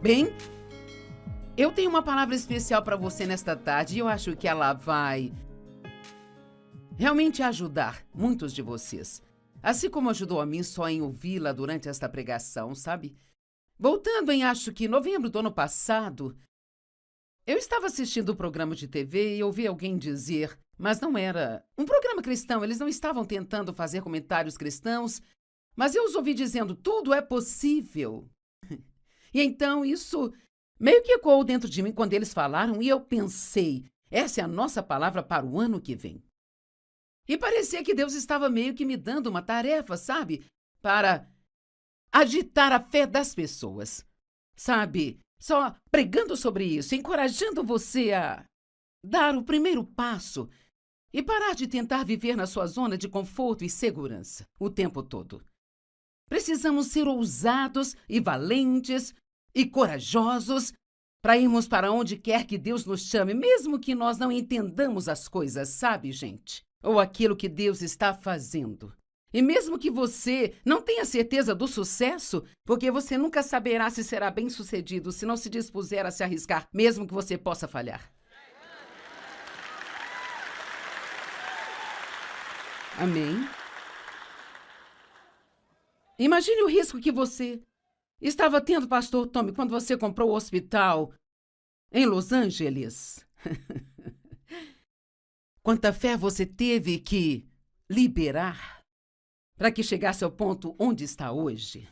Bem, eu tenho uma palavra especial para você nesta tarde e eu acho que ela vai realmente ajudar muitos de vocês. Assim como ajudou a mim só em ouvi-la durante esta pregação, sabe? Voltando em, acho que novembro do ano passado, eu estava assistindo um programa de TV e ouvi alguém dizer, mas não era um programa cristão, eles não estavam tentando fazer comentários cristãos, mas eu os ouvi dizendo, tudo é possível. E então isso meio que ecoou dentro de mim quando eles falaram e eu pensei, essa é a nossa palavra para o ano que vem. E parecia que Deus estava meio que me dando uma tarefa, sabe? Para agitar a fé das pessoas. Sabe? Só pregando sobre isso, encorajando você a dar o primeiro passo e parar de tentar viver na sua zona de conforto e segurança o tempo todo. Precisamos ser ousados e valentes e corajosos para irmos para onde quer que Deus nos chame, mesmo que nós não entendamos as coisas, sabe, gente? Ou aquilo que Deus está fazendo. E mesmo que você não tenha certeza do sucesso, porque você nunca saberá se será bem-sucedido se não se dispuser a se arriscar, mesmo que você possa falhar. Amém? Imagine o risco que você estava tendo, pastor Tommy, quando você comprou o hospital em Los Angeles. Quanta fé você teve que liberar para que chegasse ao ponto onde está hoje.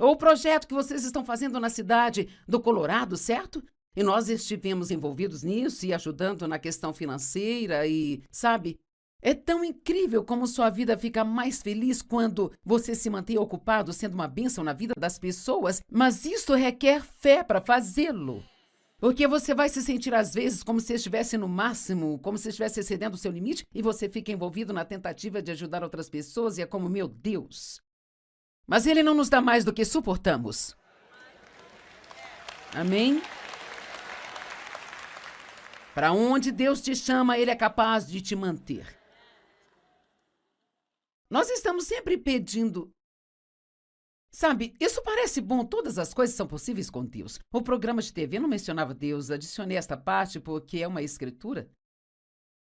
Ou o projeto que vocês estão fazendo na cidade do Colorado, certo? E nós estivemos envolvidos nisso e ajudando na questão financeira e, sabe, é tão incrível como sua vida fica mais feliz quando você se mantém ocupado sendo uma bênção na vida das pessoas, mas isso requer fé para fazê-lo. Porque você vai se sentir, às vezes, como se estivesse no máximo, como se estivesse excedendo o seu limite, e você fica envolvido na tentativa de ajudar outras pessoas, e é como, meu Deus. Mas Ele não nos dá mais do que suportamos. Amém? Para onde Deus te chama, Ele é capaz de te manter. Nós estamos sempre pedindo. Sabe, isso parece bom, todas as coisas são possíveis com Deus. O programa de TV não mencionava Deus, adicionei esta parte porque é uma escritura.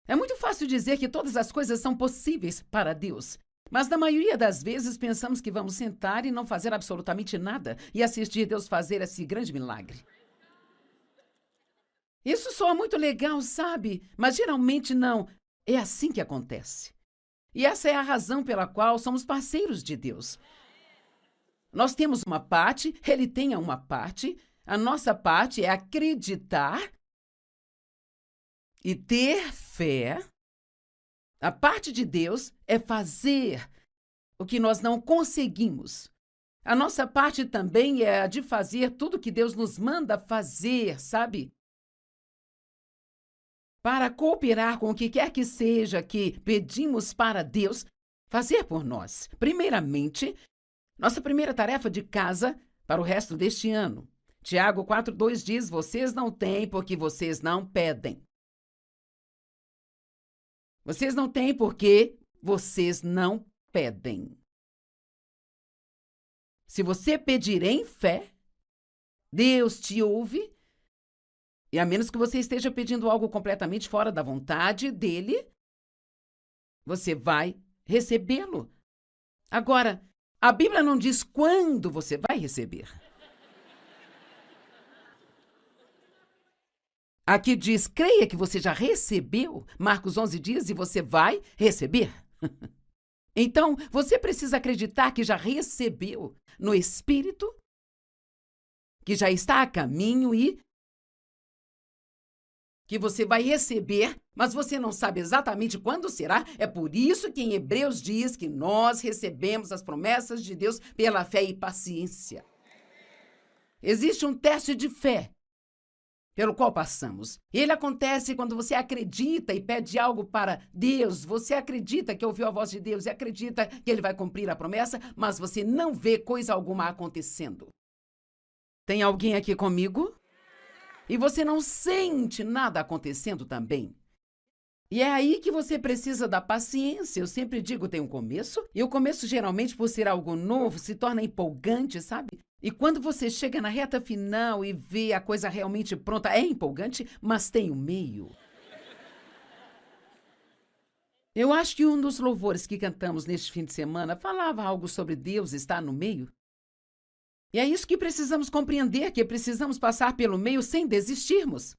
É muito fácil dizer que todas as coisas são possíveis para Deus, mas na maioria das vezes pensamos que vamos sentar e não fazer absolutamente nada e assistir Deus fazer esse grande milagre. Isso soa muito legal, sabe? Mas geralmente não. É assim que acontece. E essa é a razão pela qual somos parceiros de Deus. Nós temos uma parte, Ele tem uma parte, a nossa parte é acreditar e ter fé. A parte de Deus é fazer o que nós não conseguimos. A nossa parte também é a de fazer tudo que Deus nos manda fazer, sabe? Para cooperar com o que quer que seja que pedimos para Deus fazer por nós. Primeiramente, nossa primeira tarefa de casa para o resto deste ano. Tiago 4:2 diz, vocês não têm porque vocês não pedem. Vocês não têm porque vocês não pedem. Se você pedir em fé, Deus te ouve, e a menos que você esteja pedindo algo completamente fora da vontade dele, você vai recebê-lo. Agora, a Bíblia não diz quando você vai receber. Aqui diz, creia que você já recebeu. Marcos 11 diz, e você vai receber. Então, você precisa acreditar que já recebeu no Espírito, que já está a caminho e que você vai receber, mas você não sabe exatamente quando será. É por isso que em Hebreus diz que nós recebemos as promessas de Deus pela fé e paciência. Existe um teste de fé pelo qual passamos. Ele acontece quando você acredita e pede algo para Deus. Você acredita que ouviu a voz de Deus e acredita que Ele vai cumprir a promessa, mas você não vê coisa alguma acontecendo. Tem alguém aqui comigo? E você não sente nada acontecendo também. E é aí que você precisa da paciência. Eu sempre digo, tem um começo, e o começo geralmente, por ser algo novo, se torna empolgante, sabe? E quando você chega na reta final e vê a coisa realmente pronta, é empolgante, mas tem o meio. Eu acho que um dos louvores que cantamos neste fim de semana falava algo sobre Deus estar no meio. E é isso que precisamos compreender, que precisamos passar pelo meio sem desistirmos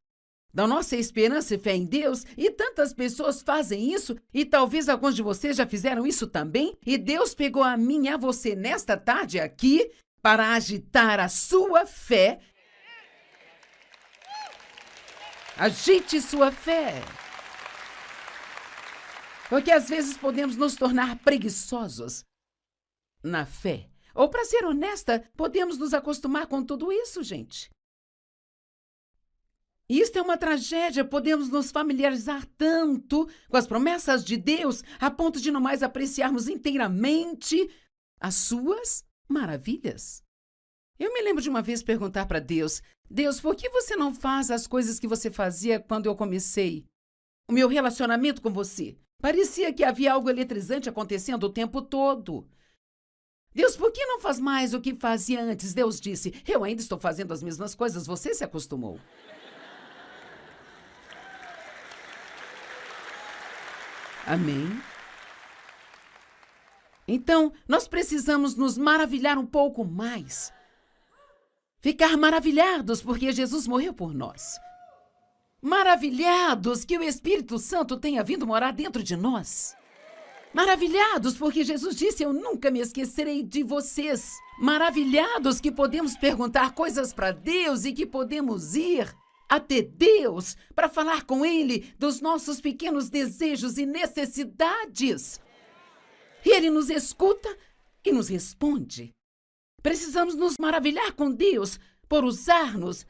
da nossa esperança e fé em Deus, e tantas pessoas fazem isso, e talvez alguns de vocês já fizeram isso também, e Deus pegou a mim e a você nesta tarde aqui para agitar a sua fé. Agite sua fé. Porque às vezes podemos nos tornar preguiçosos na fé. Ou, para ser honesta, podemos nos acostumar com tudo isso, gente. Isto é uma tragédia, podemos nos familiarizar tanto com as promessas de Deus a ponto de não mais apreciarmos inteiramente as suas maravilhas. Eu me lembro de uma vez perguntar para Deus, Deus, por que você não faz as coisas que você fazia quando eu comecei o meu relacionamento com você? Parecia que havia algo eletrizante acontecendo o tempo todo. Deus, por que não faz mais o que fazia antes? Deus disse, eu ainda estou fazendo as mesmas coisas, você se acostumou. Amém? Então, nós precisamos nos maravilhar um pouco mais. Ficar maravilhados porque Jesus morreu por nós. Maravilhados que o Espírito Santo tenha vindo morar dentro de nós. Maravilhados porque Jesus disse, eu nunca me esquecerei de vocês. Maravilhados que podemos perguntar coisas para Deus e que podemos ir até Deus para falar com Ele dos nossos pequenos desejos e necessidades. E Ele nos escuta e nos responde. Precisamos nos maravilhar com Deus por usar-nos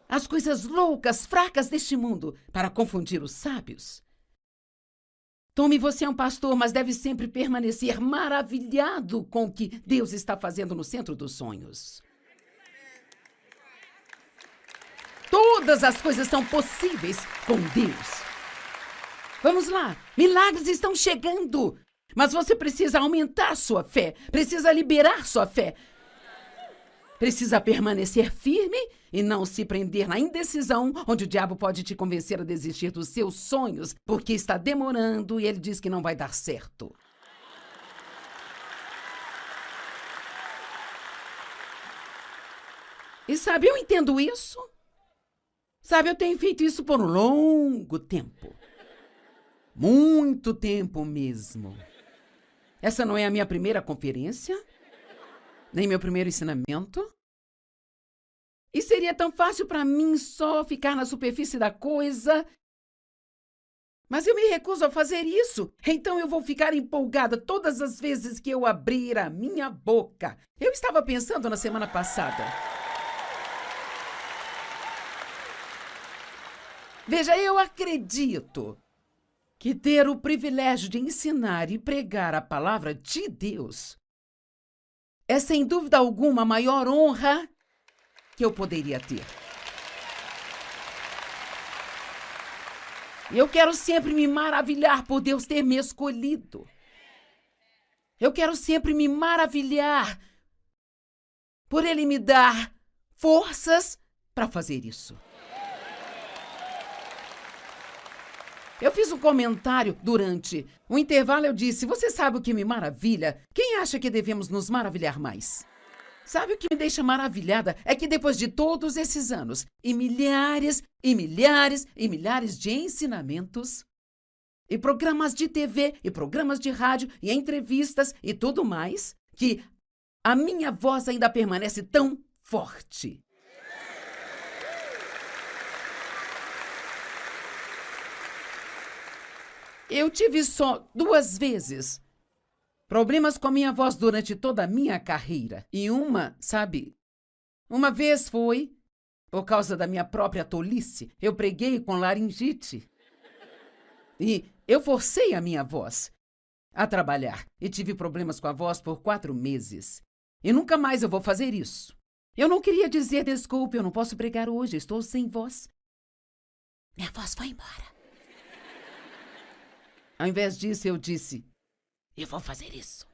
as coisas loucas, fracas deste mundo para confundir os sábios. Tome, você é um pastor, mas deve sempre permanecer maravilhado com o que Deus está fazendo no centro dos sonhos. Todas as coisas são possíveis com Deus. Vamos lá, milagres estão chegando, mas você precisa aumentar sua fé, precisa liberar sua fé. Precisa permanecer firme e não se prender na indecisão, onde o diabo pode te convencer a desistir dos seus sonhos, porque está demorando e ele diz que não vai dar certo. E sabe, eu entendo isso. Sabe, eu tenho feito isso por um longo tempo. Muito tempo mesmo. Essa não é a minha primeira conferência, nem meu primeiro ensinamento. E seria tão fácil para mim só ficar na superfície da coisa. Mas eu me recuso a fazer isso. Então eu vou ficar empolgada todas as vezes que eu abrir a minha boca. Eu estava pensando na semana passada. Veja, eu acredito que ter o privilégio de ensinar e pregar a palavra de Deus é, sem dúvida alguma, a maior honra que eu poderia ter. Eu quero sempre me maravilhar por Deus ter me escolhido. Eu quero sempre me maravilhar por Ele me dar forças para fazer isso. Eu fiz um comentário durante o intervalo, eu disse, você sabe o que me maravilha? Quem acha que devemos nos maravilhar mais? Sabe o que me deixa maravilhada? É que depois de todos esses anos, e milhares, e milhares, e milhares de ensinamentos, e programas de TV, e programas de rádio, e entrevistas, e tudo mais, que a minha voz ainda permanece tão forte. Eu tive só 2 vezes problemas com a minha voz durante toda a minha carreira. E uma vez foi por causa da minha própria tolice. Eu preguei com laringite. E eu forcei a minha voz a trabalhar. E tive problemas com a voz por 4 meses. E nunca mais eu vou fazer isso. Eu não queria dizer, desculpe, eu não posso pregar hoje, estou sem voz. Minha voz foi embora. Ao invés disso, eu disse, eu vou fazer isso.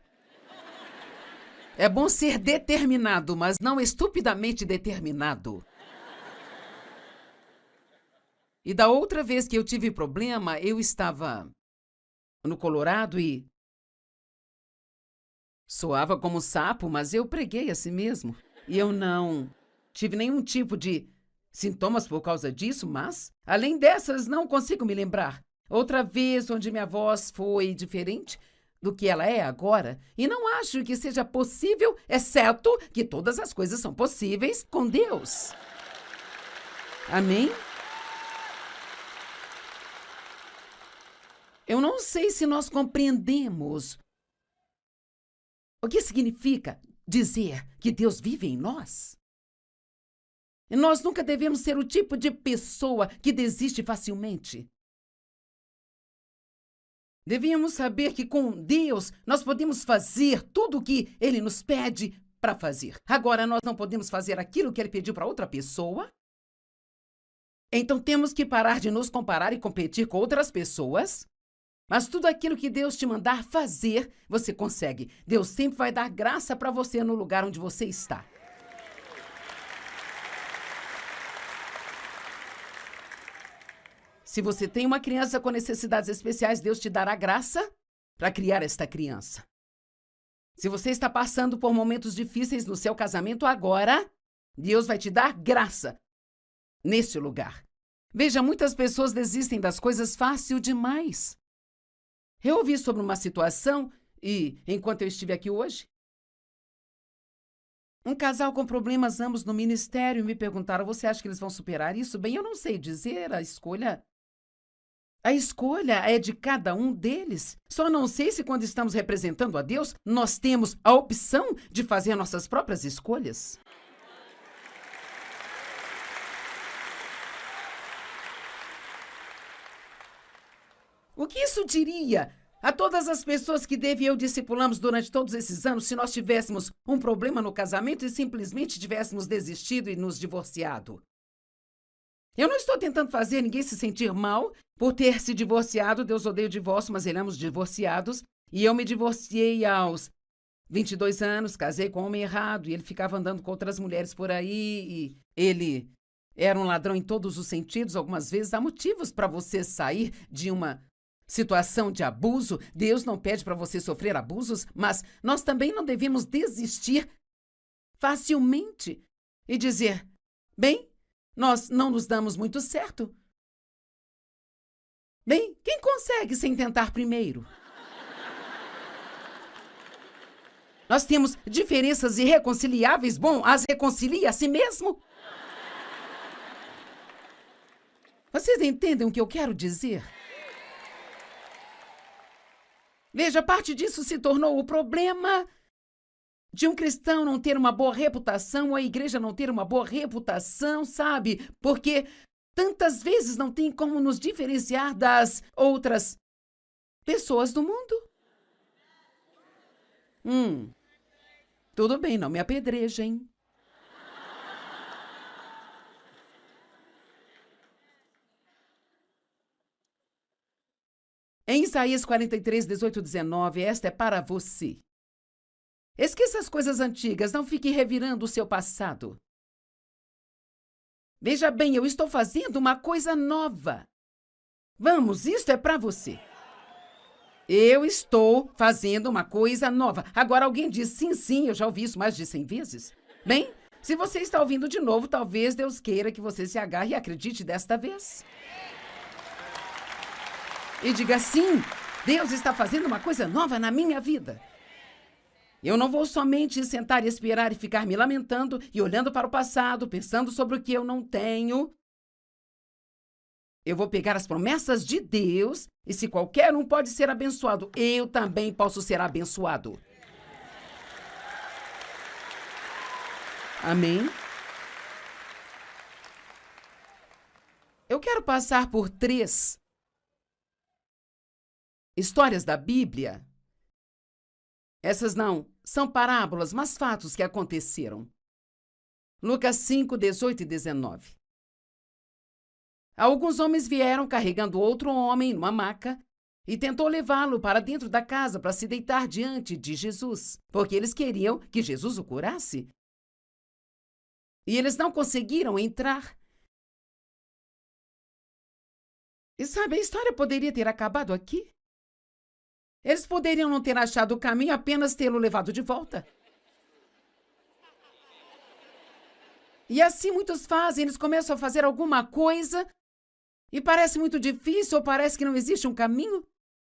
É bom ser determinado, mas não estupidamente determinado. E da outra vez que eu tive problema, eu estava no Colorado e soava como sapo, mas eu preguei a si mesmo. E eu não tive nenhum tipo de sintomas por causa disso, mas, além dessas, não consigo me lembrar. Outra vez onde minha voz foi diferente do que ela é agora, e não acho que seja possível, exceto que todas as coisas são possíveis com Deus. Amém? Eu não sei se nós compreendemos o que significa dizer que Deus vive em nós. E nós nunca devemos ser o tipo de pessoa que desiste facilmente. Devíamos saber que com Deus nós podemos fazer tudo o que Ele nos pede para fazer. Agora, nós não podemos fazer aquilo que Ele pediu para outra pessoa. Então, temos que parar de nos comparar e competir com outras pessoas. Mas tudo aquilo que Deus te mandar fazer, você consegue. Deus sempre vai dar graça para você no lugar onde você está. Se você tem uma criança com necessidades especiais, Deus te dará graça para criar esta criança. Se você está passando por momentos difíceis no seu casamento agora, Deus vai te dar graça neste lugar. Veja, muitas pessoas desistem das coisas fácil demais. Eu ouvi sobre uma situação e, enquanto eu estive aqui hoje, um casal com problemas ambos no ministério me perguntaram, você acha que eles vão superar isso? Bem, eu não sei dizer, a escolha é de cada um deles. Só não sei se quando estamos representando a Deus, nós temos a opção de fazer nossas próprias escolhas. O que isso diria a todas as pessoas que Dave e eu discipulamos durante todos esses anos se nós tivéssemos um problema no casamento e simplesmente tivéssemos desistido e nos divorciado? Eu não estou tentando fazer ninguém se sentir mal por ter se divorciado. Deus odeia o divórcio, mas éramos divorciados. E eu me divorciei aos 22 anos, casei com um homem errado, e ele ficava andando com outras mulheres por aí, e ele era um ladrão em todos os sentidos. Algumas vezes há motivos para você sair de uma situação de abuso. Deus não pede para você sofrer abusos, mas nós também não devemos desistir facilmente e dizer, bem, nós não nos damos muito certo. Bem, quem consegue sem tentar primeiro? Nós temos diferenças irreconciliáveis. Bom, as reconcilia a si mesmo. Vocês entendem o que eu quero dizer? Veja, parte disso se tornou o problema de um cristão não ter uma boa reputação, ou a igreja não ter uma boa reputação, sabe? Porque tantas vezes não tem como nos diferenciar das outras pessoas do mundo. Tudo bem, não me apedrejem. Em Isaías 43, 18 e 19, esta é para você. Esqueça as coisas antigas, não fique revirando o seu passado. Veja bem, eu estou fazendo uma coisa nova. Vamos, isto é para você. Eu estou fazendo uma coisa nova. Agora alguém diz, sim, eu já ouvi isso mais de 100 vezes. Bem, se você está ouvindo de novo, talvez Deus queira que você se agarre e acredite desta vez. E diga, sim, Deus está fazendo uma coisa nova na minha vida. Eu não vou somente sentar e esperar e ficar me lamentando e olhando para o passado, pensando sobre o que eu não tenho. Eu vou pegar as promessas de Deus e se qualquer um pode ser abençoado, eu também posso ser abençoado. Amém? Eu quero passar por 3 histórias da Bíblia. Essas não são parábolas, mas fatos que aconteceram. Lucas 5, 18 e 19. Alguns homens vieram carregando outro homem numa maca e tentou levá-lo para dentro da casa para se deitar diante de Jesus, porque eles queriam que Jesus o curasse. E eles não conseguiram entrar. E sabe, a história poderia ter acabado aqui. Eles poderiam não ter achado o caminho, apenas tê-lo levado de volta. E assim muitos fazem, eles começam a fazer alguma coisa e parece muito difícil ou parece que não existe um caminho.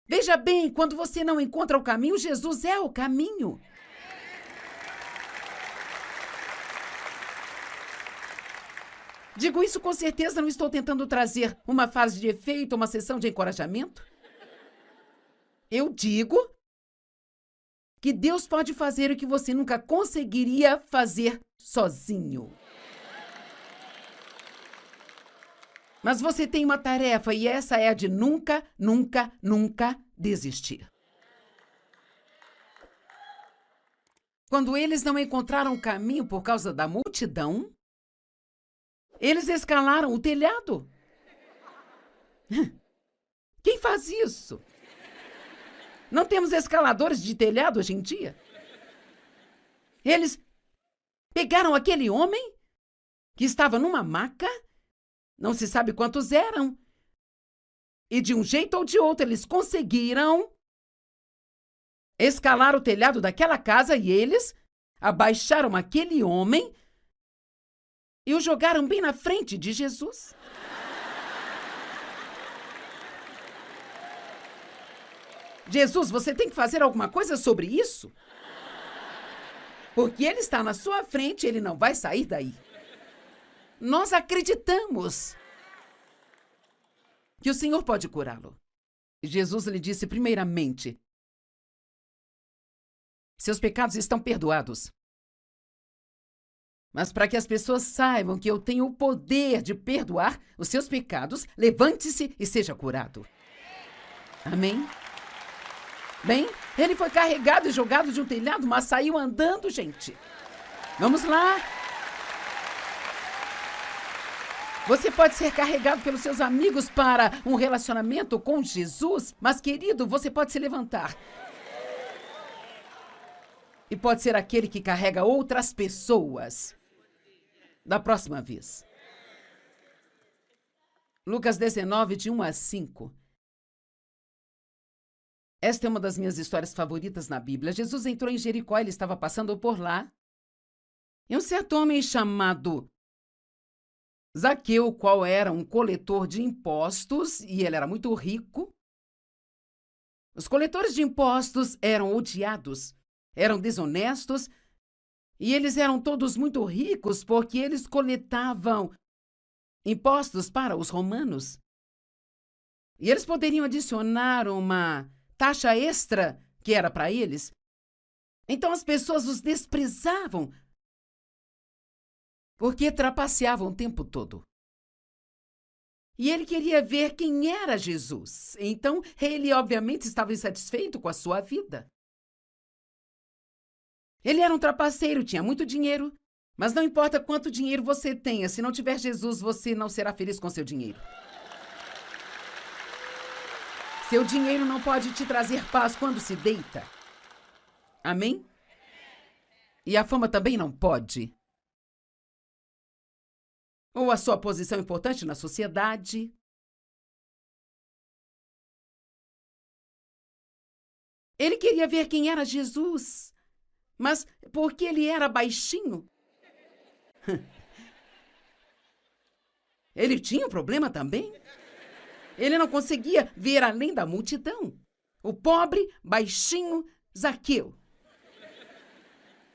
Veja bem, quando você não encontra o caminho, Jesus é o caminho. Digo isso com certeza, não estou tentando trazer uma frase de efeito, uma sessão de encorajamento. Eu digo que Deus pode fazer o que você nunca conseguiria fazer sozinho. Mas você tem uma tarefa e essa é a de nunca, nunca, nunca desistir. Quando eles não encontraram o caminho por causa da multidão, eles escalaram o telhado. Quem faz isso? Não temos escaladores de telhado hoje em dia? Eles pegaram aquele homem que estava numa maca, não se sabe quantos eram, e de um jeito ou de outro eles conseguiram escalar o telhado daquela casa e eles abaixaram aquele homem e o jogaram bem na frente de Jesus. Jesus, você tem que fazer alguma coisa sobre isso? Porque ele está na sua frente, ele não vai sair daí. Nós acreditamos que o Senhor pode curá-lo. Jesus lhe disse primeiramente: seus pecados estão perdoados. Mas para que as pessoas saibam que eu tenho o poder de perdoar os seus pecados, levante-se e seja curado. Amém? Bem, ele foi carregado e jogado de um telhado, mas saiu andando, gente. Vamos lá. Você pode ser carregado pelos seus amigos para um relacionamento com Jesus, mas, querido, você pode se levantar. E pode ser aquele que carrega outras pessoas da próxima vez. Lucas 19, de 1 a 5. Esta é uma das minhas histórias favoritas na Bíblia. Jesus entrou em Jericó, ele estava passando por lá. E um certo homem chamado Zaqueu, qual era um coletor de impostos, e ele era muito rico. Os coletores de impostos eram odiados, eram desonestos, e eles eram todos muito ricos porque eles coletavam impostos para os romanos. E eles poderiam adicionar uma taxa extra que era para eles. Então as pessoas os desprezavam porque trapaceavam o tempo todo. E ele queria ver quem era Jesus. Então ele obviamente estava insatisfeito com a sua vida. Ele era um trapaceiro, tinha muito dinheiro, mas não importa quanto dinheiro você tenha, se não tiver Jesus, você não será feliz com seu dinheiro. Seu dinheiro não pode te trazer paz quando se deita. Amém? E a fama também não pode. Ou a sua posição importante na sociedade. Ele queria ver quem era Jesus, mas porque ele era baixinho. Ele tinha um problema também. Ele não conseguia ver além da multidão. O pobre, baixinho Zaqueu.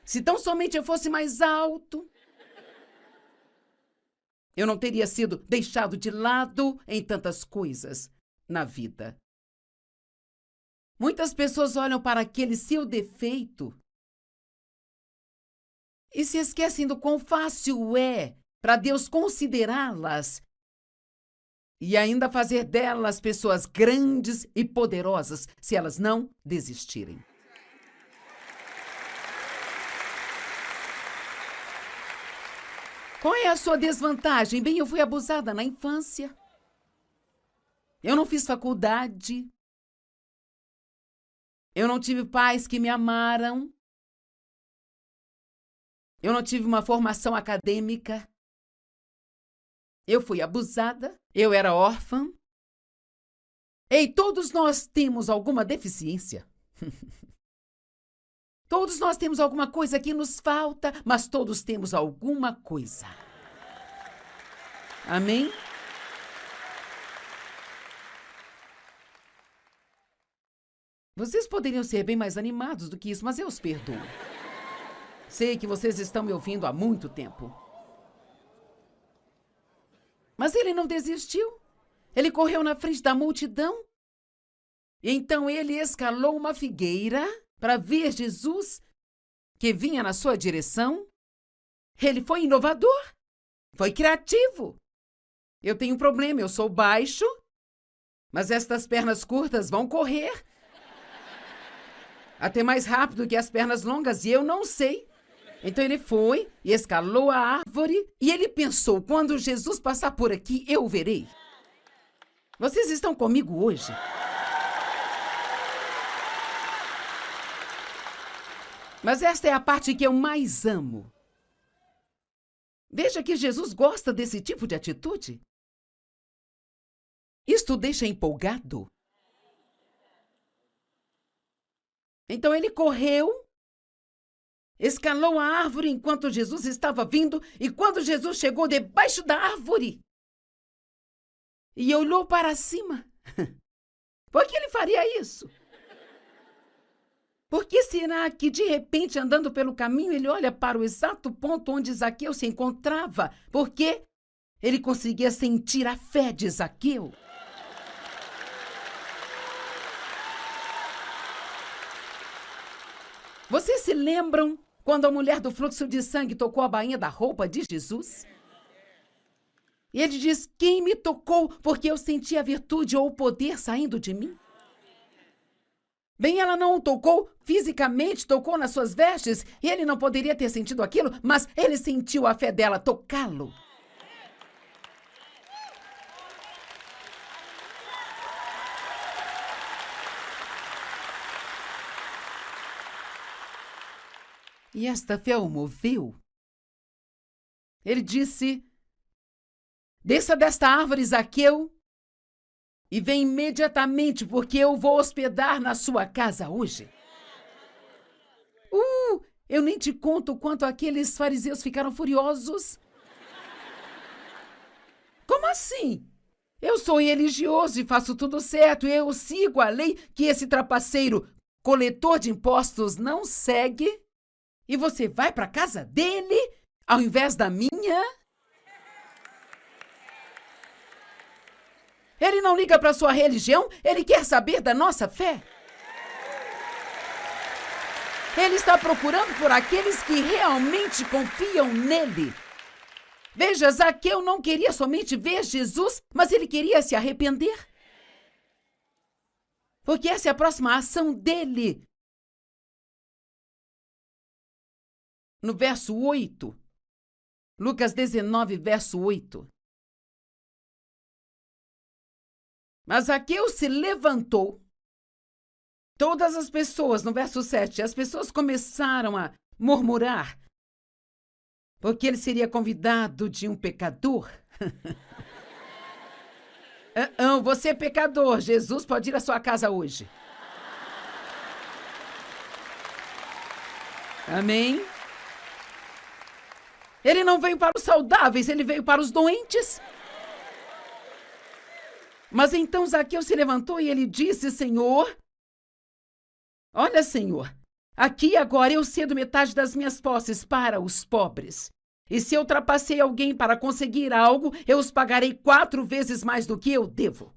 Se tão somente eu fosse mais alto, eu não teria sido deixado de lado em tantas coisas na vida. Muitas pessoas olham para aquele seu defeito e se esquecem do quão fácil é para Deus considerá-las e ainda fazer delas pessoas grandes e poderosas se elas não desistirem. Qual é a sua desvantagem? Bem, eu fui abusada na infância. Eu não fiz faculdade. Eu não tive pais que me amaram. Eu não tive uma formação acadêmica. Eu fui abusada. Eu era órfã. Ei, todos nós temos alguma deficiência. Todos nós temos alguma coisa que nos falta, mas todos temos alguma coisa. Amém? Vocês poderiam ser bem mais animados do que isso, mas eu os perdoo. Sei que vocês estão me ouvindo há muito tempo. Mas ele não desistiu. Ele correu na frente da multidão. E então ele escalou uma figueira para ver Jesus, que vinha na sua direção. Ele foi inovador. Foi criativo. Eu tenho um problema, eu sou baixo, mas estas pernas curtas vão correr até mais rápido que as pernas longas, e eu não sei. Então ele foi e escalou a árvore, e ele pensou, quando Jesus passar por aqui, eu o verei. Vocês estão comigo hoje? Mas esta é a parte que eu mais amo. Veja que Jesus gosta desse tipo de atitude. Isto o deixa empolgado. Então ele correu, escalou a árvore enquanto Jesus estava vindo, e quando Jesus chegou debaixo da árvore e olhou para cima, por que ele faria isso? Por que será que, de repente, andando pelo caminho, ele olha para o exato ponto onde Zaqueu se encontrava? Porque ele conseguia sentir a fé de Zaqueu. Vocês se lembram quando a mulher do fluxo de sangue tocou a bainha da roupa de Jesus? E ele diz, quem me tocou porque eu senti a virtude ou o poder saindo de mim? Bem, ela não o tocou fisicamente, tocou nas suas vestes, e ele não poderia ter sentido aquilo, mas ele sentiu a fé dela tocá-lo. E esta fé o moveu. Ele disse, desça desta árvore, Zaqueu, e vem imediatamente, porque eu vou hospedar na sua casa hoje. Eu nem te conto o quanto aqueles fariseus ficaram furiosos. Como assim? Eu sou religioso e faço tudo certo, eu sigo a lei que esse trapaceiro, coletor de impostos, não segue. E você vai para a casa dele, ao invés da minha? Ele não liga para a sua religião, ele quer saber da nossa fé. Ele está procurando por aqueles que realmente confiam nele. Veja, Zaqueu não queria somente ver Jesus, mas ele queria se arrepender. Porque essa é a próxima ação dele. No verso 8, Lucas 19, verso 8. Mas Zaqueu se levantou. Todas as pessoas, no verso 7, as pessoas começaram a murmurar, porque ele seria convidado de um pecador. Você é pecador, Jesus pode ir à sua casa hoje. Amém? Ele não veio para os saudáveis, ele veio para os doentes. Mas então Zaqueu se levantou e ele disse, Senhor, olha, Senhor, aqui agora eu cedo metade das minhas posses para os pobres. E se eu trapacei alguém para conseguir algo, eu os pagarei 4 vezes mais do que eu devo.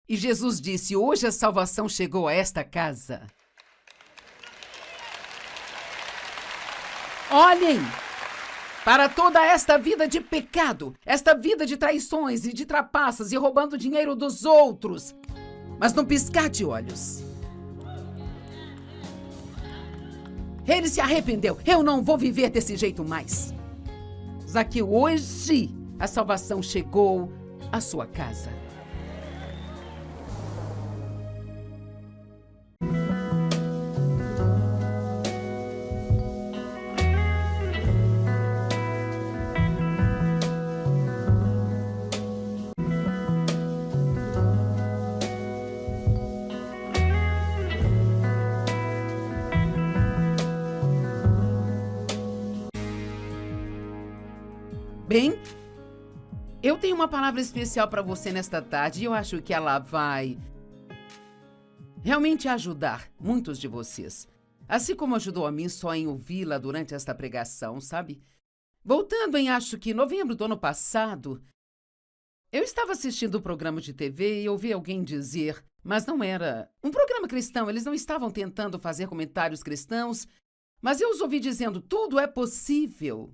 E Jesus disse, hoje a salvação chegou a esta casa. Olhem para toda esta vida de pecado, esta vida de traições e de trapaças e roubando dinheiro dos outros, mas num piscar de olhos. Ele se arrependeu. Eu não vou viver desse jeito mais. Zaqueu, hoje a salvação chegou à sua casa. Bem, eu tenho uma palavra especial para você nesta tarde e eu acho que ela vai realmente ajudar muitos de vocês. Assim como ajudou a mim só em ouvi-la durante esta pregação, sabe? Voltando em, acho que novembro do ano passado, eu estava assistindo um programa de TV e ouvi alguém dizer, mas não era um programa cristão, eles não estavam tentando fazer comentários cristãos, mas eu os ouvi dizendo, tudo é possível.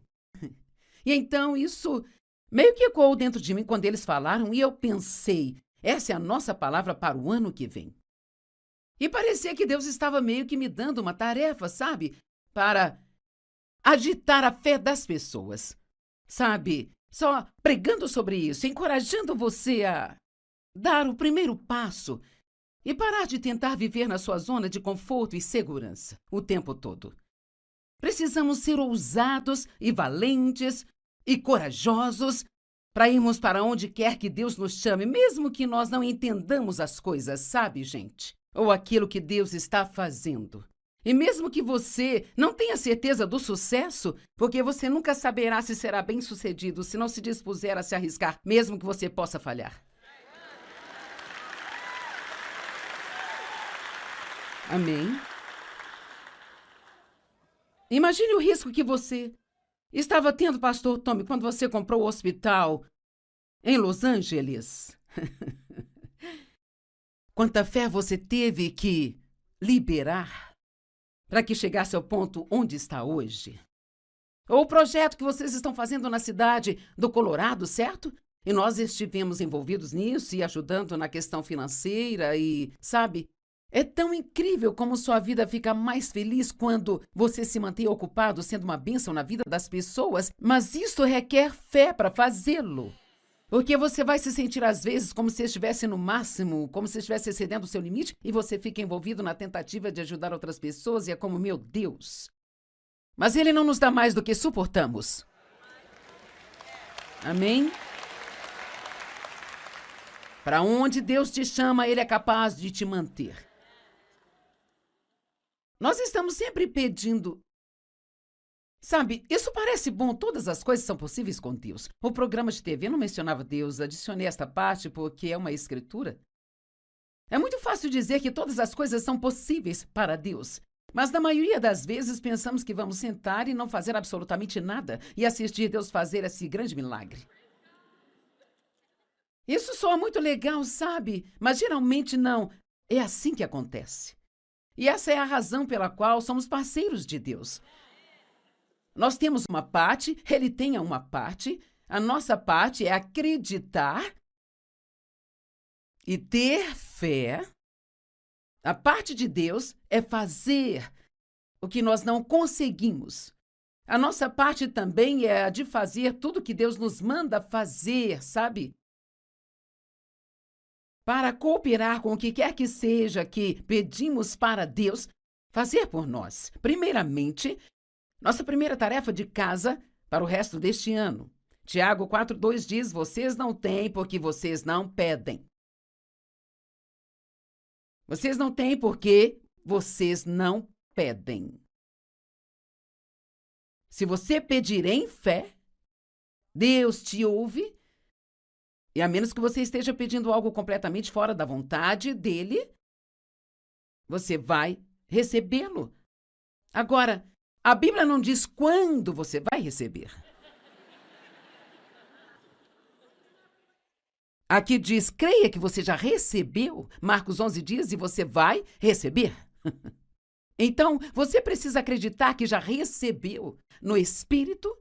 E então isso meio que ecoou dentro de mim quando eles falaram e eu pensei, essa é a nossa palavra para o ano que vem. E parecia que Deus estava meio que me dando uma tarefa, sabe? Para agitar a fé das pessoas. Sabe? Só pregando sobre isso, encorajando você a dar o primeiro passo e parar de tentar viver na sua zona de conforto e segurança o tempo todo. Precisamos ser ousados e valentes e corajosos para irmos para onde quer que Deus nos chame, mesmo que nós não entendamos as coisas, sabe, gente? Ou aquilo que Deus está fazendo. E mesmo que você não tenha certeza do sucesso, porque você nunca saberá se será bem-sucedido se não se dispuser a se arriscar, mesmo que você possa falhar. Amém? Imagine o risco que você estava tendo, pastor Tommy, quando você comprou o hospital em Los Angeles. Quanta fé você teve que liberar para que chegasse ao ponto onde está hoje? Ou o projeto que vocês estão fazendo na cidade do Colorado, certo? E nós estivemos envolvidos nisso e ajudando na questão financeira e, sabe, é tão incrível como sua vida fica mais feliz quando você se mantém ocupado sendo uma bênção na vida das pessoas, mas isso requer fé para fazê-lo. Porque você vai se sentir, às vezes, como se estivesse no máximo, como se estivesse excedendo o seu limite, e você fica envolvido na tentativa de ajudar outras pessoas, e é como, meu Deus. Mas Ele não nos dá mais do que suportamos. Amém? Para onde Deus te chama, Ele é capaz de te manter. Nós estamos sempre pedindo. Sabe, isso parece bom, todas as coisas são possíveis com Deus. O programa de TV não mencionava Deus, adicionei esta parte porque é uma escritura. É muito fácil dizer que todas as coisas são possíveis para Deus, mas na maioria das vezes pensamos que vamos sentar e não fazer absolutamente nada e assistir Deus fazer esse grande milagre. Isso soa muito legal, sabe? Mas geralmente não. É assim que acontece. E essa é a razão pela qual somos parceiros de Deus. Nós temos uma parte, Ele tem uma parte, a nossa parte é acreditar e ter fé. A parte de Deus é fazer o que nós não conseguimos. A nossa parte também é a de fazer tudo que Deus nos manda fazer, sabe? Para cooperar com o que quer que seja que pedimos para Deus fazer por nós. Primeiramente, nossa primeira tarefa de casa para o resto deste ano. Tiago 4:2 diz, vocês não têm porque vocês não pedem. Vocês não têm porque vocês não pedem. Se você pedir em fé, Deus te ouve, e a menos que você esteja pedindo algo completamente fora da vontade dele, você vai recebê-lo. Agora, a Bíblia não diz quando você vai receber. Aqui diz, creia que você já recebeu. Marcos 11 diz, e você vai receber. Então, você precisa acreditar que já recebeu no Espírito,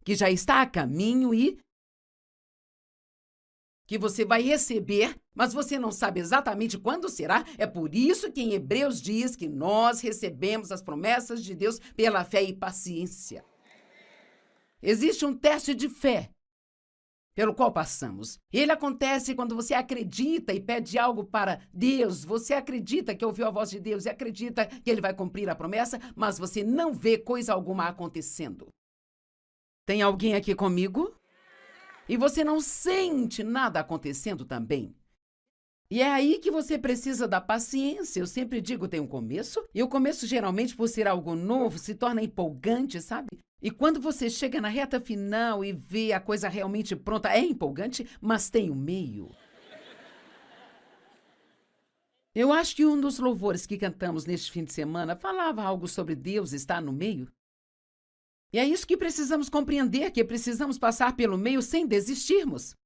que já está a caminho e que você vai receber, mas você não sabe exatamente quando será. É por isso que em Hebreus diz que nós recebemos as promessas de Deus pela fé e paciência. Existe um teste de fé pelo qual passamos. Ele acontece quando você acredita e pede algo para Deus. Você acredita que ouviu a voz de Deus e acredita que Ele vai cumprir a promessa, mas você não vê coisa alguma acontecendo. Tem alguém aqui comigo? E você não sente nada acontecendo também. E é aí que você precisa da paciência. Eu sempre digo, tem um começo, e o começo geralmente, por ser algo novo, se torna empolgante, sabe? E quando você chega na reta final e vê a coisa realmente pronta, é empolgante, mas tem o meio. Eu acho que um dos louvores que cantamos neste fim de semana falava algo sobre Deus estar no meio. E é isso que precisamos compreender, que precisamos passar pelo meio sem desistirmos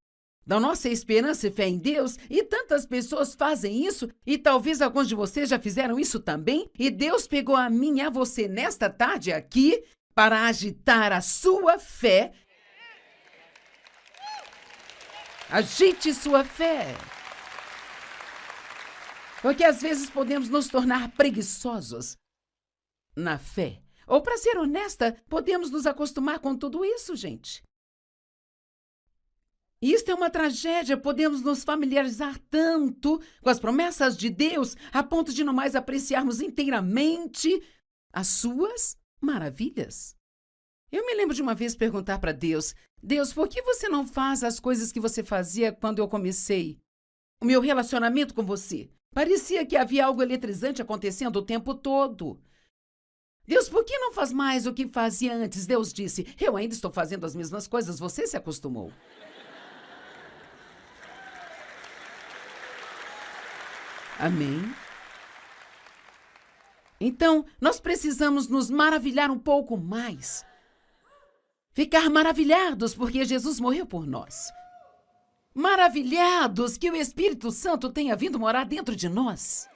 da nossa esperança e fé em Deus, e tantas pessoas fazem isso, e talvez alguns de vocês já fizeram isso também, e Deus pegou a mim e a você nesta tarde aqui para agitar a sua fé. Agite sua fé. Porque às vezes podemos nos tornar preguiçosos na fé. Ou, para ser honesta, podemos nos acostumar com tudo isso, gente. E isto é uma tragédia, podemos nos familiarizar tanto com as promessas de Deus a ponto de não mais apreciarmos inteiramente as suas maravilhas. Eu me lembro de uma vez perguntar para Deus, Deus, por que você não faz as coisas que você fazia quando eu comecei o meu relacionamento com você? Parecia que havia algo eletrizante acontecendo o tempo todo. Deus, por que não faz mais o que fazia antes? Deus disse, eu ainda estou fazendo as mesmas coisas, você se acostumou. Amém? Então, nós precisamos nos maravilhar um pouco mais. Ficar maravilhados porque Jesus morreu por nós. Maravilhados que o Espírito Santo tenha vindo morar dentro de nós.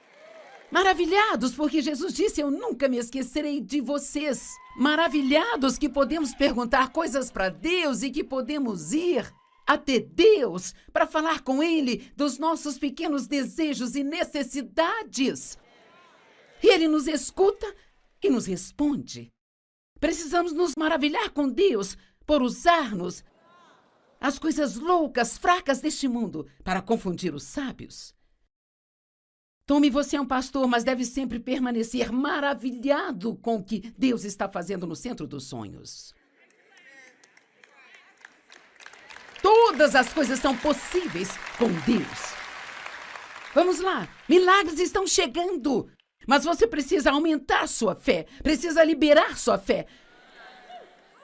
Maravilhados porque Jesus disse, eu nunca me esquecerei de vocês. Maravilhados que podemos perguntar coisas para Deus e que podemos ir até Deus para falar com Ele dos nossos pequenos desejos e necessidades. E Ele nos escuta e nos responde. Precisamos nos maravilhar com Deus por usar-nos as coisas loucas, fracas deste mundo para confundir os sábios. Tome, você é um pastor, mas deve sempre permanecer maravilhado com o que Deus está fazendo no centro dos sonhos. Todas as coisas são possíveis com Deus. Vamos lá, milagres estão chegando, mas você precisa aumentar sua fé, precisa liberar sua fé.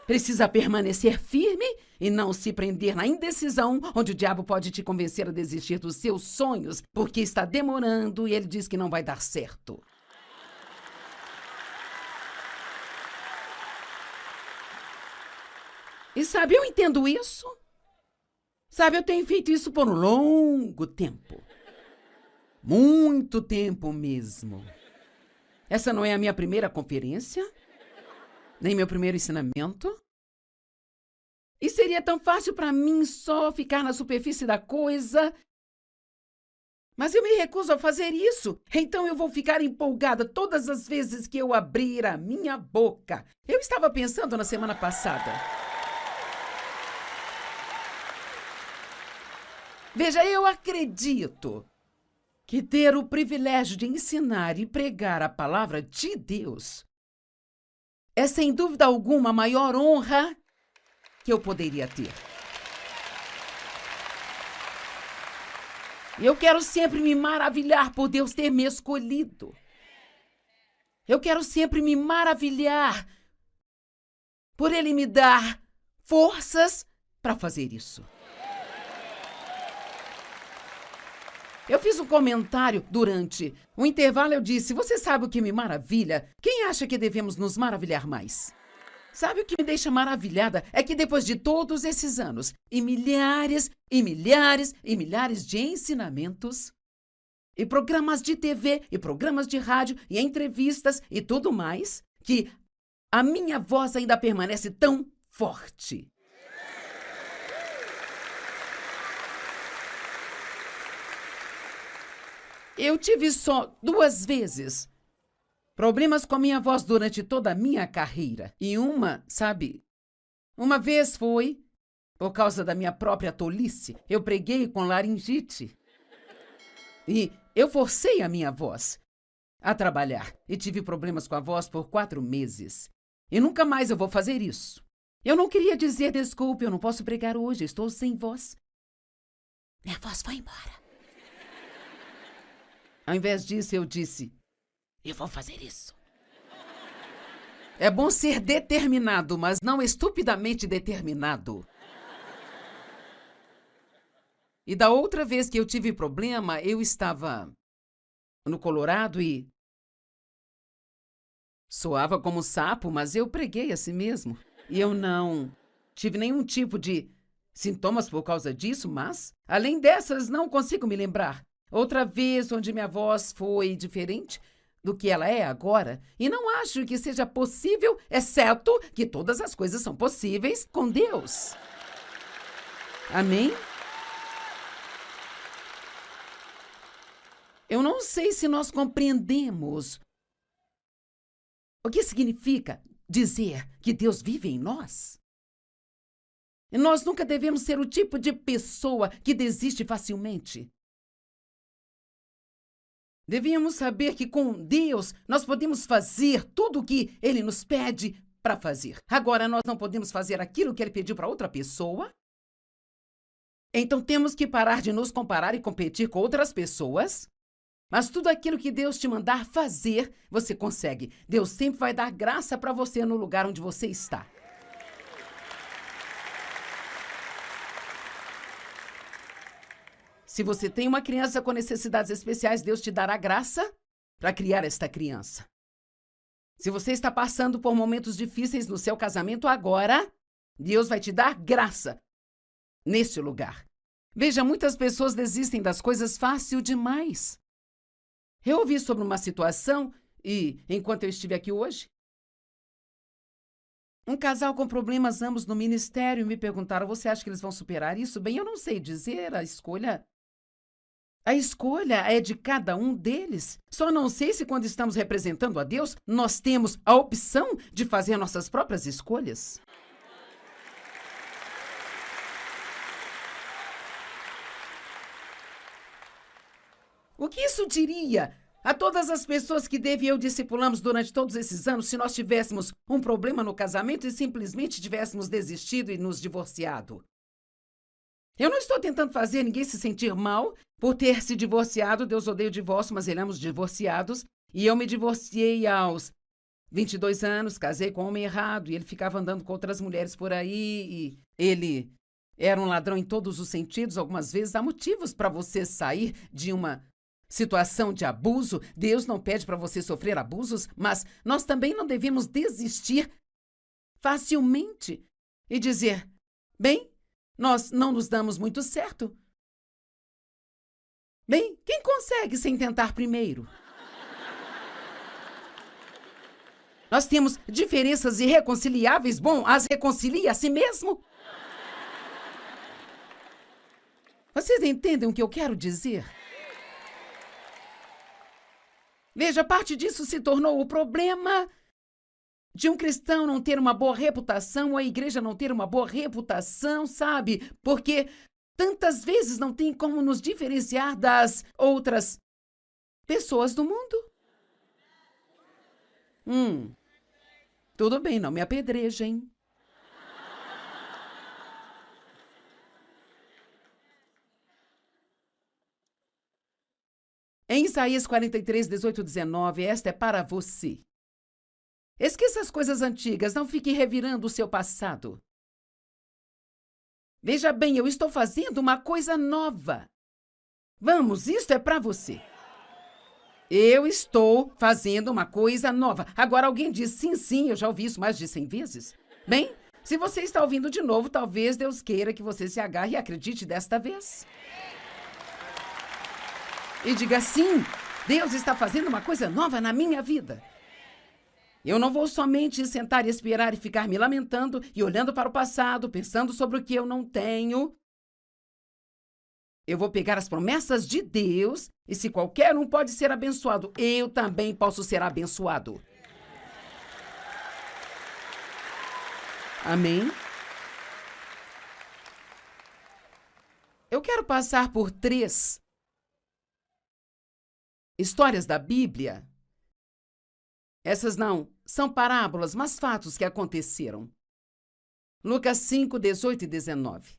Precisa permanecer firme e não se prender na indecisão, onde o diabo pode te convencer a desistir dos seus sonhos, porque está demorando e ele diz que não vai dar certo. E sabe, eu entendo isso. Sabe, eu tenho feito isso por um longo tempo. Muito tempo mesmo. Essa não é a minha primeira conferência, nem meu primeiro ensinamento. E seria tão fácil para mim só ficar na superfície da coisa. Mas eu me recuso a fazer isso. Então eu vou ficar empolgada todas as vezes que eu abrir a minha boca. Eu estava pensando na semana passada. Veja, eu acredito que ter o privilégio de ensinar e pregar a palavra de Deus é, sem dúvida alguma, a maior honra que eu poderia ter. Eu quero sempre me maravilhar por Deus ter me escolhido. Eu quero sempre me maravilhar por Ele me dar forças para fazer isso. Eu fiz um comentário durante o intervalo, eu disse, você sabe o que me maravilha? Quem acha que devemos nos maravilhar mais? Sabe o que me deixa maravilhada? É que depois de todos esses anos, e milhares, e milhares, e milhares de ensinamentos, e programas de TV, e programas de rádio, e entrevistas, e tudo mais, que a minha voz ainda permanece tão forte. Eu tive só 2 vezes problemas com a minha voz durante toda a minha carreira. E uma vez foi por causa da minha própria tolice. Eu preguei com laringite. E eu forcei a minha voz a trabalhar. E tive problemas com a voz por 4 meses. E nunca mais eu vou fazer isso. Eu não queria dizer, desculpe, eu não posso pregar hoje, estou sem voz. Minha voz foi embora. Ao invés disso, eu disse, eu vou fazer isso. É bom ser determinado, mas não estupidamente determinado. E da outra vez que eu tive problema, eu estava no Colorado e soava como sapo, mas eu preguei a si mesmo. E eu não tive nenhum tipo de sintomas por causa disso, mas, além dessas, não consigo me lembrar. Outra vez onde minha voz foi diferente do que ela é agora, e não acho que seja possível, exceto que todas as coisas são possíveis com Deus. Amém? Eu não sei se nós compreendemos o que significa dizer que Deus vive em nós. E nós nunca devemos ser o tipo de pessoa que desiste facilmente. Devíamos saber que com Deus nós podemos fazer tudo o que Ele nos pede para fazer. Agora, nós não podemos fazer aquilo que Ele pediu para outra pessoa. Então, temos que parar de nos comparar e competir com outras pessoas. Mas tudo aquilo que Deus te mandar fazer, você consegue. Deus sempre vai dar graça para você no lugar onde você está. Se você tem uma criança com necessidades especiais, Deus te dará graça para criar esta criança. Se você está passando por momentos difíceis no seu casamento agora, Deus vai te dar graça neste lugar. Veja, muitas pessoas desistem das coisas fácil demais. Eu ouvi sobre uma situação e, enquanto eu estive aqui hoje, um casal com problemas ambos no ministério me perguntaram, você acha que eles vão superar isso? Bem, eu não sei dizer, a escolha é de cada um deles. Só não sei se quando estamos representando a Deus, nós temos a opção de fazer nossas próprias escolhas. O que isso diria a todas as pessoas que Dave e eu discipulamos durante todos esses anos se nós tivéssemos um problema no casamento e simplesmente tivéssemos desistido e nos divorciado? Eu não estou tentando fazer ninguém se sentir mal por ter se divorciado. Deus odeia o divórcio, mas ele ama os divorciados. E eu me divorciei aos 22 anos, casei com um homem errado, e ele ficava andando com outras mulheres por aí, e ele era um ladrão em todos os sentidos. Algumas vezes há motivos para você sair de uma situação de abuso. Deus não pede para você sofrer abusos, mas nós também não devemos desistir facilmente e dizer, bem, nós não nos damos muito certo. Bem, quem consegue sem tentar primeiro? Nós temos diferenças irreconciliáveis. Bom, as reconcilia a si mesmo. Vocês entendem o que eu quero dizer? Veja, parte disso se tornou o problema de um cristão não ter uma boa reputação, ou a igreja não ter uma boa reputação, sabe? Porque tantas vezes não tem como nos diferenciar das outras pessoas do mundo. Tudo bem, não me apedrejem. Em Isaías 43, 18, 19, esta é para você. Esqueça as coisas antigas, não fique revirando o seu passado. Veja bem, eu estou fazendo uma coisa nova. Vamos, isto é para você. Eu estou fazendo uma coisa nova. Agora alguém diz, sim, eu já ouvi isso mais de 100 vezes. Bem, se você está ouvindo de novo, talvez Deus queira que você se agarre e acredite desta vez. E diga, sim, Deus está fazendo uma coisa nova na minha vida. Eu não vou somente sentar e esperar e ficar me lamentando e olhando para o passado, pensando sobre o que eu não tenho. Eu vou pegar as promessas de Deus e se qualquer um pode ser abençoado, eu também posso ser abençoado. Amém? Eu quero passar por 3 histórias da Bíblia. Essas não são parábolas, mas fatos que aconteceram. Lucas 5, 18 e 19.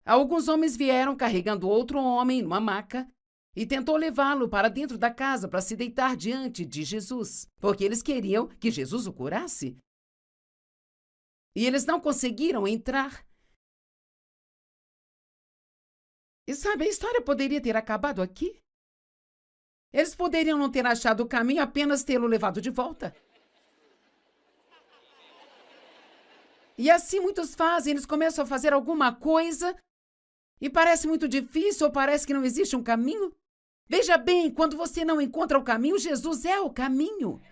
Alguns homens vieram carregando outro homem numa maca e tentou levá-lo para dentro da casa para se deitar diante de Jesus, porque eles queriam que Jesus o curasse. E eles não conseguiram entrar. E sabe, a história poderia ter acabado aqui. Eles poderiam não ter achado o caminho, apenas tê-lo levado de volta. E assim muitos fazem, eles começam a fazer alguma coisa e parece muito difícil ou parece que não existe um caminho. Veja bem, quando você não encontra o caminho, Jesus é o caminho.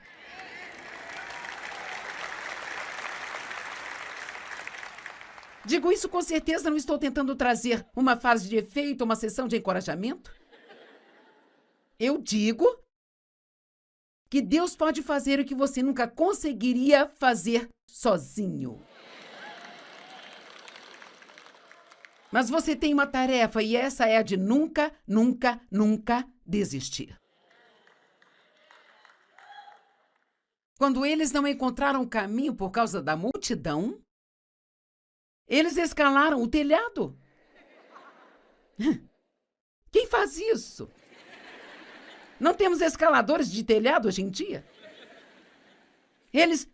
Digo isso com certeza, não estou tentando trazer uma frase de efeito, uma sessão de encorajamento. Eu digo que Deus pode fazer o que você nunca conseguiria fazer sozinho. Mas você tem uma tarefa e essa é a de nunca, nunca, nunca desistir. Quando eles não encontraram o caminho por causa da multidão, eles escalaram o telhado. Quem faz isso? Não temos escaladores de telhado hoje em dia? Eles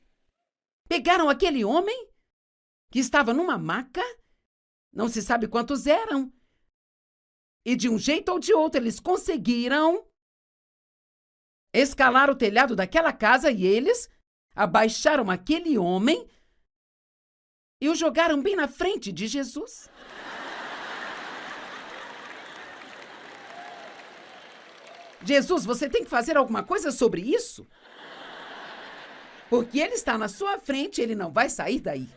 pegaram aquele homem que estava numa maca, não se sabe quantos eram, e de um jeito ou de outro eles conseguiram escalar o telhado daquela casa e eles abaixaram aquele homem e o jogaram bem na frente de Jesus. Jesus, você tem que fazer alguma coisa sobre isso? Porque ele está na sua frente, ele não vai sair daí.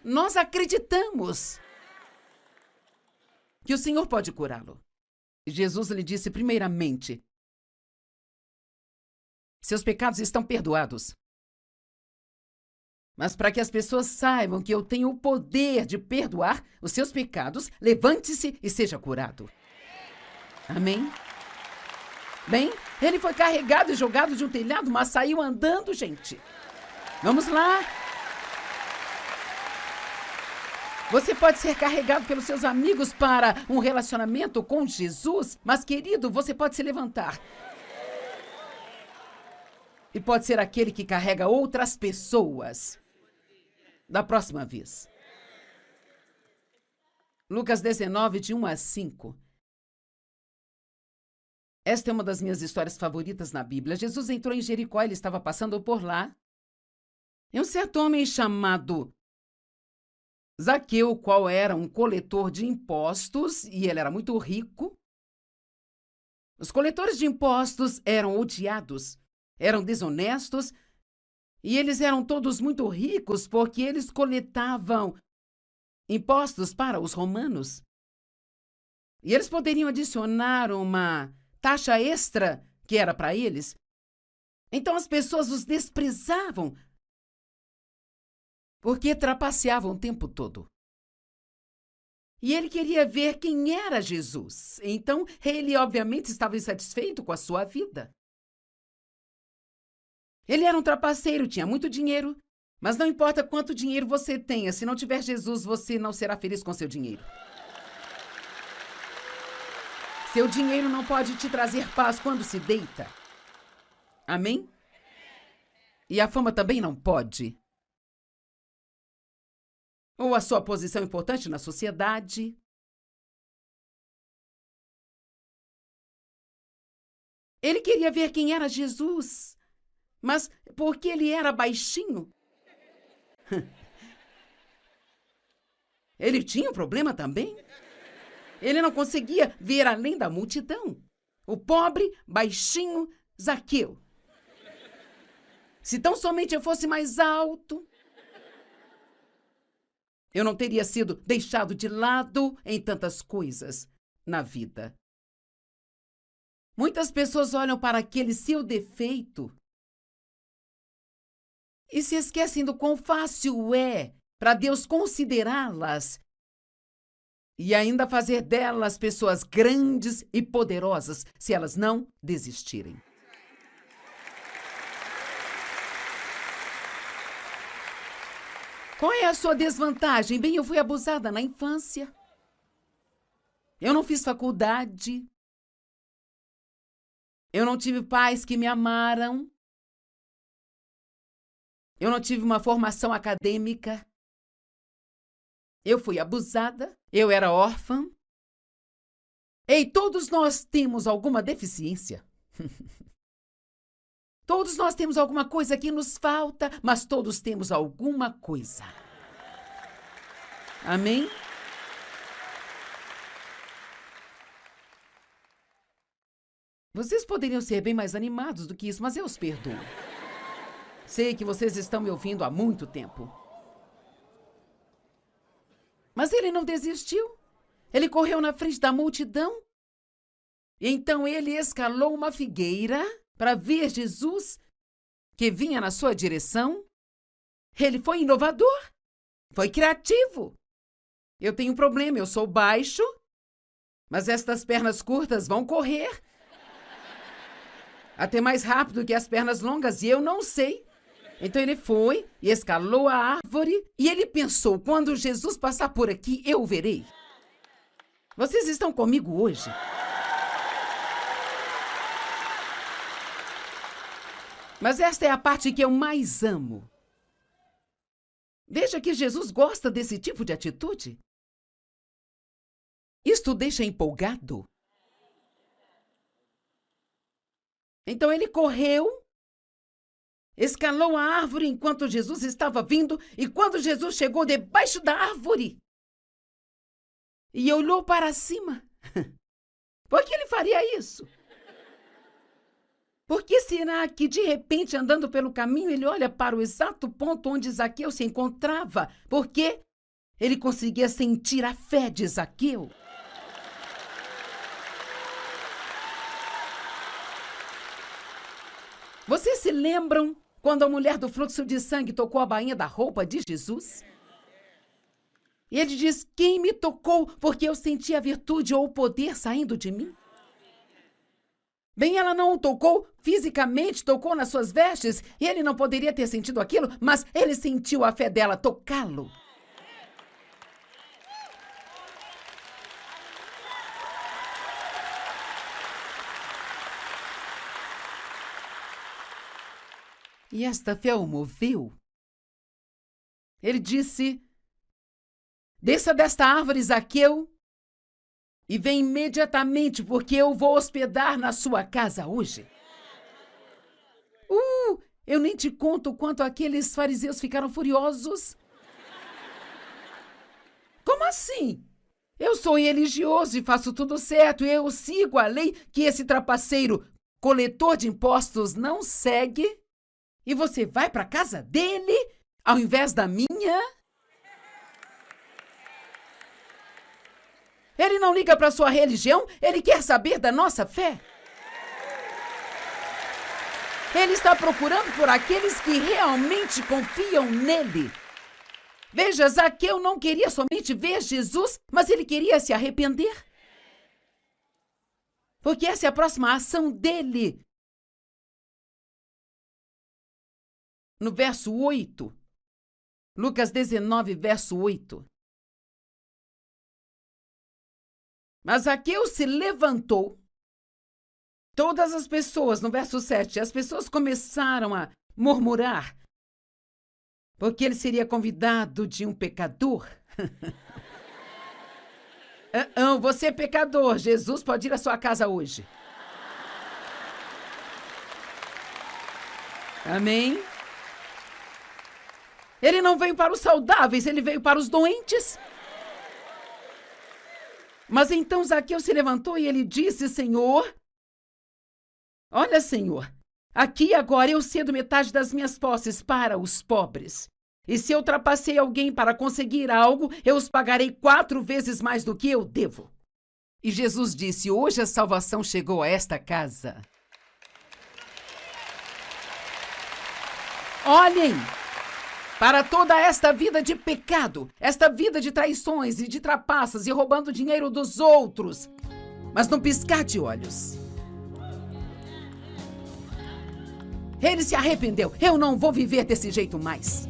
Nós acreditamos que o Senhor pode curá-lo. Jesus lhe disse primeiramente: seus pecados estão perdoados. Mas para que as pessoas saibam que eu tenho o poder de perdoar os seus pecados, levante-se e seja curado. Amém? Bem, ele foi carregado e jogado de um telhado, mas saiu andando, gente. Vamos lá. Você pode ser carregado pelos seus amigos para um relacionamento com Jesus, mas, querido, você pode se levantar. E pode ser aquele que carrega outras pessoas. Da próxima vez. Lucas 19, de 1 a 5. Esta é uma das minhas histórias favoritas na Bíblia. Jesus entrou em Jericó, ele estava passando por lá. E um certo homem chamado Zaqueu, qual era um coletor de impostos, e ele era muito rico. Os coletores de impostos eram odiados, eram desonestos, e eles eram todos muito ricos porque eles coletavam impostos para os romanos. E eles poderiam adicionar uma taxa extra que era para eles. Então as pessoas os desprezavam porque trapaceavam o tempo todo. E ele queria ver quem era Jesus. Então ele obviamente estava insatisfeito com a sua vida. Ele era um trapaceiro, tinha muito dinheiro, mas não importa quanto dinheiro você tenha, se não tiver Jesus, você não será feliz com seu dinheiro. Seu dinheiro não pode te trazer paz quando se deita. Amém? E a fama também não pode. Ou a sua posição importante na sociedade. Ele queria ver quem era Jesus, mas porque ele era baixinho, ele tinha um problema também. Ele não conseguia ver além da multidão. O pobre, baixinho Zaqueu. Se tão somente eu fosse mais alto, eu não teria sido deixado de lado em tantas coisas na vida. Muitas pessoas olham para aquele seu defeito e se esquecem do quão fácil é para Deus considerá-las e ainda fazer delas pessoas grandes e poderosas se elas não desistirem. Qual é a sua desvantagem? Bem, eu fui abusada na infância. Eu não fiz faculdade. Eu não tive pais que me amaram. Eu não tive uma formação acadêmica. Eu fui abusada. Eu era órfã. Ei, todos nós temos alguma deficiência. Todos nós temos alguma coisa que nos falta, mas todos temos alguma coisa. Amém? Vocês poderiam ser bem mais animados do que isso, mas eu os perdoo. Sei que vocês estão me ouvindo há muito tempo. Mas ele não desistiu. Ele correu na frente da multidão. E então ele escalou uma figueira para ver Jesus, que vinha na sua direção. Ele foi inovador. Foi criativo. Eu tenho um problema, eu sou baixo, mas estas pernas curtas vão correr até mais rápido que as pernas longas e eu não sei. Então ele foi e escalou a árvore e ele pensou, quando Jesus passar por aqui, eu o verei. Vocês estão comigo hoje? Mas esta é a parte que eu mais amo. Veja que Jesus gosta desse tipo de atitude. Isto o deixa empolgado. Então ele correu, escalou a árvore enquanto Jesus estava vindo, e quando Jesus chegou debaixo da árvore e olhou para cima, por que ele faria isso? Por que será que, de repente, andando pelo caminho, ele olha para o exato ponto onde Zaqueu se encontrava? Porque ele conseguia sentir a fé de Zaqueu. Vocês se lembram quando a mulher do fluxo de sangue tocou a bainha da roupa de Jesus? E ele diz, quem me tocou porque eu senti a virtude ou o poder saindo de mim? Bem, ela não o tocou fisicamente, tocou nas suas vestes, e ele não poderia ter sentido aquilo, mas ele sentiu a fé dela tocá-lo. E esta fé o moveu. Ele disse, desça desta árvore, Zaqueu, e vem imediatamente, porque eu vou hospedar na sua casa hoje. Eu nem te conto o quanto aqueles fariseus ficaram furiosos. Como assim? Eu sou religioso e faço tudo certo, eu sigo a lei que esse trapaceiro, coletor de impostos, não segue. E você vai para a casa dele, ao invés da minha? Ele não liga para a sua religião, ele quer saber da nossa fé. Ele está procurando por aqueles que realmente confiam nele. Veja, Zaqueu não queria somente ver Jesus, mas ele queria se arrepender. Porque essa é a próxima ação dele. No verso 8, Lucas 19, verso 8. Mas Zaqueu se levantou. Todas as pessoas, no verso 7, as pessoas começaram a murmurar, porque ele seria convidado de um pecador. Você é pecador, Jesus pode ir à sua casa hoje. Amém? Ele não veio para os saudáveis, ele veio para os doentes. Mas então Zaqueu se levantou e ele disse, Senhor, olha, Senhor, aqui agora eu cedo metade das minhas posses para os pobres. E se eu trapacei alguém para conseguir algo, eu os pagarei 4 vezes mais do que eu devo. E Jesus disse, hoje a salvação chegou a esta casa. Olhem! Para toda esta vida de pecado, esta vida de traições e de trapaças e roubando dinheiro dos outros, mas num piscar de olhos. Ele se arrependeu. Eu não vou viver desse jeito mais.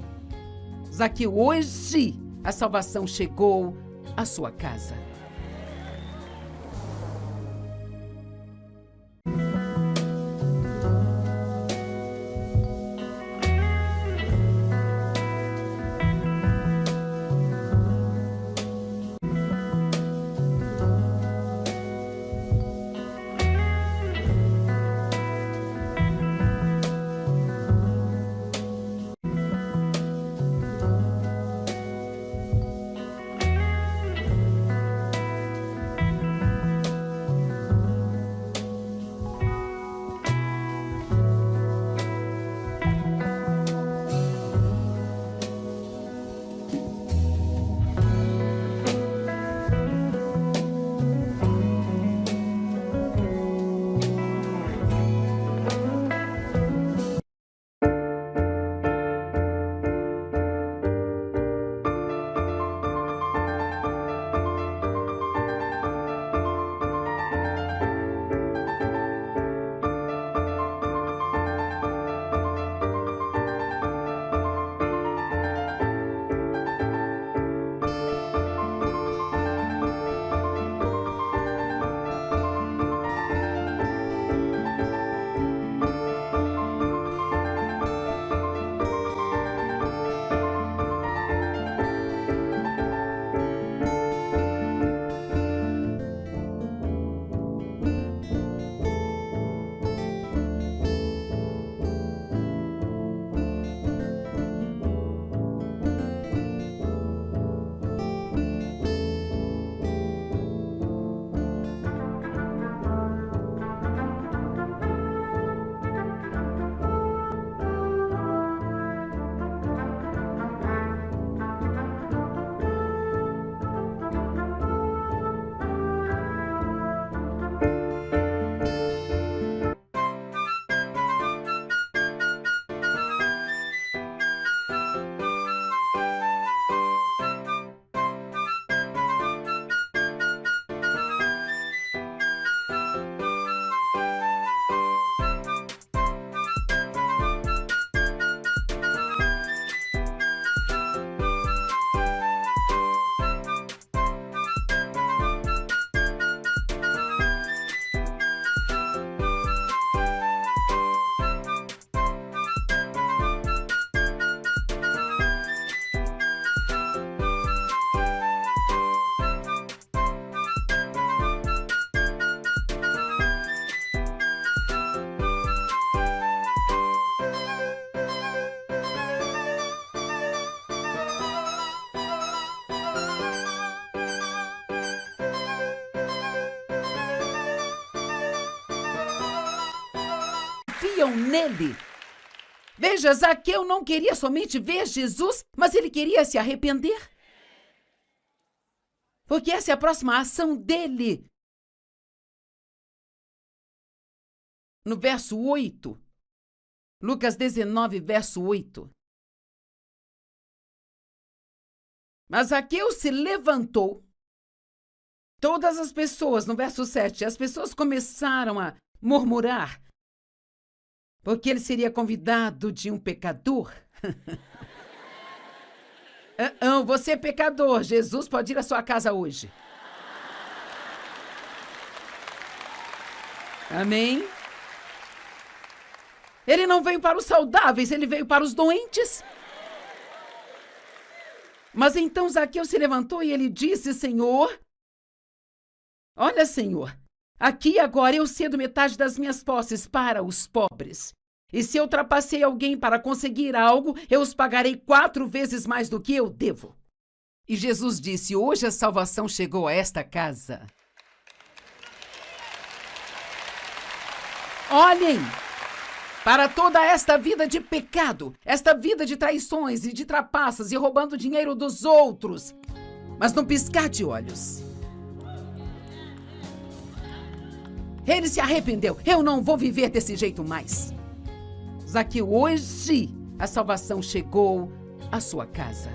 Zaqueu, hoje a salvação chegou à sua casa. criam nele. Veja, Zaqueu não queria somente ver Jesus, mas ele queria se arrepender. Porque essa é a próxima ação dele. No verso 8, Lucas 19, verso 8. Mas Zaqueu se levantou. Todas as pessoas, no verso 7, as pessoas começaram a murmurar, porque ele seria convidado de um pecador. Você é pecador, Jesus pode ir à sua casa hoje. Amém? Ele não veio para os saudáveis, ele veio para os doentes. Mas então Zaqueu se levantou e ele disse: Senhor, olha, Senhor, aqui agora eu cedo metade das minhas posses para os pobres. E se eu trapacei alguém para conseguir algo, eu os pagarei 4 vezes mais do que eu devo. E Jesus disse: hoje a salvação chegou a esta casa. Olhem para toda esta vida de pecado, esta vida de traições e de trapaças e roubando dinheiro dos outros. Mas num piscar de olhos, ele se arrependeu. Eu não vou viver desse jeito mais. Zaqueu, hoje a salvação chegou à sua casa.